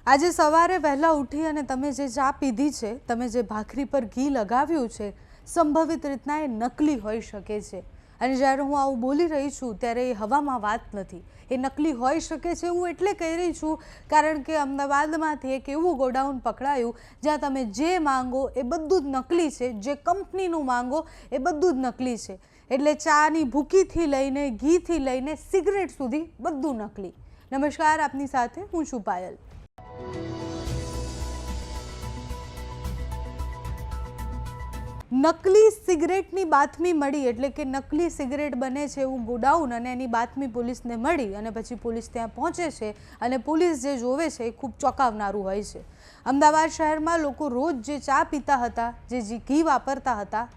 આજે સવારે વહેલા ઉઠી અને તમે જે ચા પીધી છે, તમે જે ભાખરી પર ઘી લગાવ્યું છે, સંભવિત રીતના એ નકલી હોઈ શકે છે. અને જ્યારે હું આવું બોલી રહી છું ત્યારે એ હવામાં વાત નથી, એ નકલી હોઈ શકે છે. હું એટલે કહી રહી છું કારણ કે અમદાવાદમાંથી એક એવું ગોડાઉન પકડાયું જ્યાં તમે જે માંગો એ બધું જ નકલી છે, જે કંપનીનું માંગો એ બધું જ નકલી છે. એટલે ચાની ભૂકીથી લઈને ઘીથી લઈને સિગરેટ સુધી બધું નકલી. નમસ્કાર, આપની સાથે હું છું પાયલ. નકલી સિગરેટની બાતમી મળી, એટલે કે નકલી સિગરેટ બને છે એવું ગોડાઉન, અને એની બાતમી પોલીસને મળી અને પછી પોલીસ ત્યાં પહોંચે છે અને પોલીસ જે જોવે છે એ ખૂબ ચોંકાવનારું હોય છે. અમદાવાદ શહેરમાં લોકો રોજ જે ચા પીતા હતા, જે ઘી વાપરતા હતા,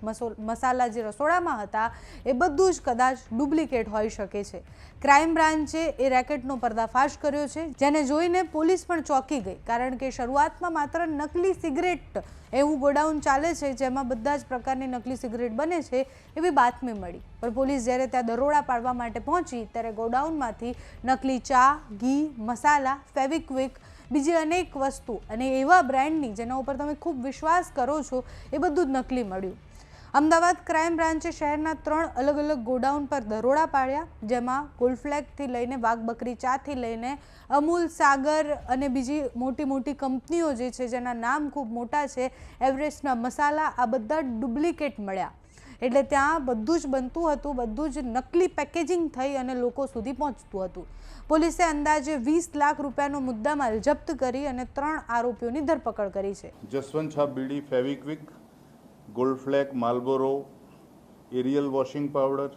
મસાલા જે રસોડામાં હતા, એ બધું જ કદાચ ડુપ્લિકેટ હોઈ શકે છે. ક્રાઇમ બ્રાન્ચે એ રેકેટનો પર્દાફાશ કર્યો છે, જેને જોઈને પોલીસ પણ ચોંકી ગઈ, કારણ કે શરૂઆતમાં માત્ર નકલી સિગરેટ એવું ગોડાઉન ચાલે છે જેમાં બધા જ પ્રકારની નકલી સિગરેટ બને છે એવી બાતમી મળી. પણ પોલીસ જ્યારે ત્યાં દરોડા પાડવા માટે પહોંચી ત્યારે ગોડાઉનમાંથી નકલી ચા, ઘી, મસાલા, ફેવિક્વિક, બીજી અનેક વસ્તુ અને એવા બ્રાન્ડની જેના ઉપર તમે ખૂબ વિશ્વાસ કરો છો એ બધું જ નકલી મળ્યું. અમદાવાદ ક્રાઇમ બ્રાન્ચે શહેરના 3 અલગ અલગ ગોડાઉન પર દરોડા પાડ્યા, જેમાં ગોલ્ડફ્લેગથી લઈને વાઘ બકરી ચાથી લઈને અમૂલ, સાગર અને બીજી મોટી મોટી કંપનીઓ જે છે જેના નામ ખૂબ મોટા છે, એવરેસ્ટના મસાલા, આ બધા ડુપ્લિકેટ મળ્યા. એટલે ત્યાં બધું જ બનતું હતું, બધું જ નકલી પેકેજિંગ થઈ અને લોકો સુધી પહોંચતું હતું. પોલીસે અંદાજે 20 લાખ રૂપિયાનો મુદ્દામાલ જપ્ત કરી અને 3 આરોપીઓની ધરપકડ કરી છે. જસવંત છાપ bidi, Fevikwik, Gold Flake, Marlboro, Ariel washing powder,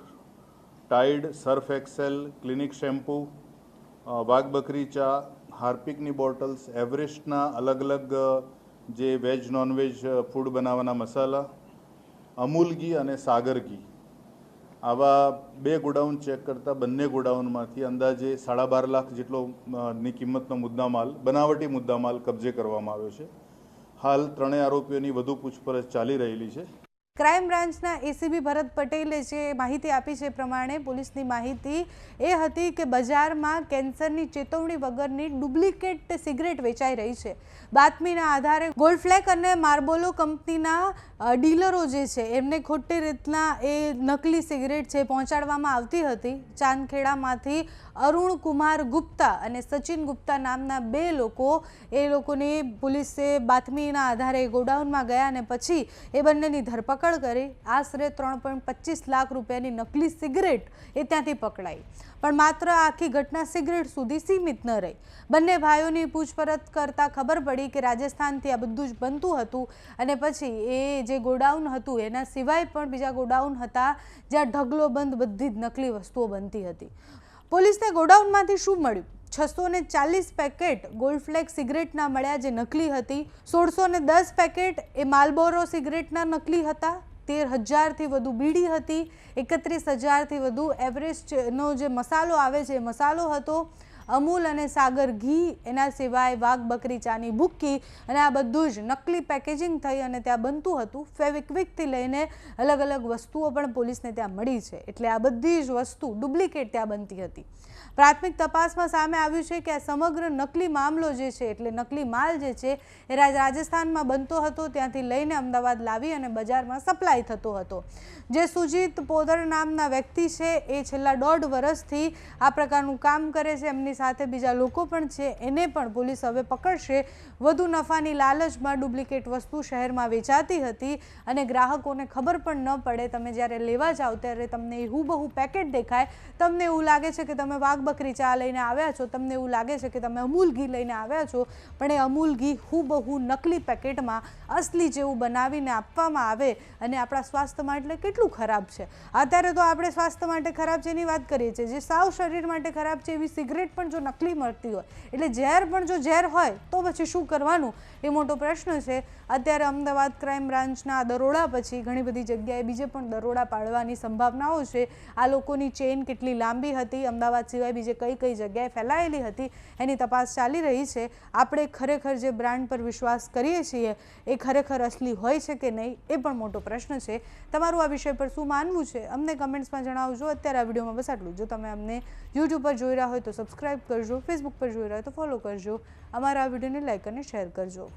Tide, Surf Excel, Clinic shampoo, Wagh Bakri ચા, હાર્પિકની બોટલ્સ, એવરેસ્ટના અલગ અલગ જે વેજ નોનવેજ ફૂડ બનાવવાના મસાલા, અમૂલ ઘી અને સાગર ઘી, આવા 2 ગોડાઉન ચેક કરતા બંને ગોડાઉનમાંથી અંદાજે 12.5 લાખ જેટલો ની કિંમતનો મુદ્દામાલ, બનાવટી મુદ્દામાલ કબજે કરવામાં આવ્યો છે. હાલ 3 આરોપીઓની વધુ પૂછપરછ ચાલી રહેલી છે. ક્રાઇમ બ્રાન્ચના એસીબી ભરત પટેલે જે માહિતી આપી છે એ પ્રમાણે પોલીસની માહિતી એ હતી કે બજારમાં કેન્સરની ચેતવણી વગરની ડુપ્લિકેટ સિગરેટ વેચાઈ રહી છે. બાતમીના આધારે ગોલ્ડફ્લેક અને માર્બોલો કંપનીના ડીલરો જે છે એમને ખોટી રીતના એ નકલી સિગરેટ છે પહોંચાડવામાં આવતી હતી. ચાંદખેડામાંથી અરુણ કુમાર ગુપ્તા અને સચિન ગુપ્તા નામના 2 લોકો, એ લોકોની પોલીસે બાતમીના આધારે ગોડાઉનમાં ગયા અને પછી એ બંનેની ધરપકડ કરી. આશરે 3.25 લાખ રૂપિયાની નકલી સિગરેટ એ ત્યાંથી પકડાઈ. પણ માત્ર આખી ઘટના સિગરેટ સુધી સીમિત ન રહી. બંને ભાઈઓની પૂછપરછ કરતાં ખબર પડી કે રાજસ્થાનથી આ બધું જ બનતું હતું અને પછી એ જે ગોડાઉન હતું એના સિવાય પણ બીજા ગોડાઉન હતા જ્યાં ઢગલો બંધ બધી જ નકલી વસ્તુઓ બનતી હતી. પોલીસને ગોડાઉનમાંથી શું મળ્યું? 640 પેકેટ ગોલ્ડફ્લેક સિગરેટના મળ્યા જે નકલી હતી. 1610 પેકેટ એ માલબોરો સિગરેટના નકલી હતા. 13,000થી વધુ બીડી હતી. 31,000થી વધુ એવરેસ્ટનો જે મસાલો આવે છે એ મસાલો હતો. અમૂલ અને સાગર ઘી, એના સિવાય વાઘ બકરી ચાની ભૂક્કી, અને આ બધું જ નકલી પેકેજિંગ થઈ અને ત્યાં બનતું હતું. ફેવિક્વિકથી લઈને અલગ અલગ વસ્તુઓ પણ પોલીસને ત્યાં મળી છે. એટલે આ બધી જ વસ્તુ ડુપ્લિકેટ ત્યાં બનતી હતી. પ્રાથમિક તપાસમાં સામે આવ્યું છે કે આ સમગ્ર નકલી મામલો જે છે, એટલે નકલી માલ જે છે એ રાજસ્થાનમાં બનતો હતો, ત્યાંથી લઈને અમદાવાદ લાવી અને બજારમાં સપ્લાય થતો હતો. જે સુજીત પોદર નામના વ્યક્તિ છે એ છેલ્લા 1.5 વર્ષથી આ પ્રકારનું કામ કરે છે. એમની સાથે બીજા લોકો પણ છે, એને પણ પોલીસ હવે પકડશે. વધુ નફાની લાલચમાં ડુપ્લિકેટ વસ્તુ શહેરમાં વેચાતી હતી અને ગ્રાહકોને ખબર પણ ન પડે. તમે જ્યારે લેવા જાઓ ત્યારે તમને હુબહુ પેકેટ દેખાય, તમને એવું લાગે છે કે તમે વાઘ બકરી ચા લઈને આવ્યા છો, તમને એવું લાગે છે કે તમે અમૂલ ઘી લઈને આવ્યા છો, પણ એ અમૂલ ઘી હુબહુ નકલી પેકેટમાં અસલી જેવું બનાવીને આપવામાં આવે અને આપણા સ્વાસ્થ્ય માટે કેટલું ખરાબ છે. અત્યારે તો આપણે સ્વાસ્થ્ય માટે ખરાબ છે એની વાત કરીએ છીએ, જે સાવ શરીર માટે ખરાબ છે એવી સિગરેટ પણ જો નકલી મળતી હોય, એટલે ઝેર પણ જો ઝેર હોય તો પછી શું કરવાનું એ મોટો પ્રશ્ન છે. અત્યારે અમદાવાદ ક્રાઇમ બ્રાન્ચના દરોડા પછી ઘણી બધી જગ્યાએ બીજે પણ દરોડા પાડવાની સંભાવનાઓ છે. આ લોકોની ચેઇન કેટલી લાંબી હતી, અમદાવાદ સિવાય સિવાય બીજે કઈ કઈ જગ્યાએ ફેલાયેલી હતી એની તપાસ ચાલી રહી છે. આપણે ખરેખર જે બ્રાન્ડ પર વિશ્વાસ કરીએ છીએ એ ખરેખર અસલી હોય છે કે નહીં એ પણ મોટો પ્રશ્ન છે. તમારું આ વિષય પર શું માનવું છે અમને કમેન્ટ્સમાં જણાવજો. અત્યારે આ વિડીયોમાં બસ આટલું. જો તમે અમને યુટ્યુબ પર જોઈ રહ્યા હોય તો સબસ્ક્રાઈબ કરજો, ફેસબુક પર જોઈ રહ્યા હોય તો ફોલો કરજો, અમારા આ વિડીયોને લાઈક અને શેર કરજો.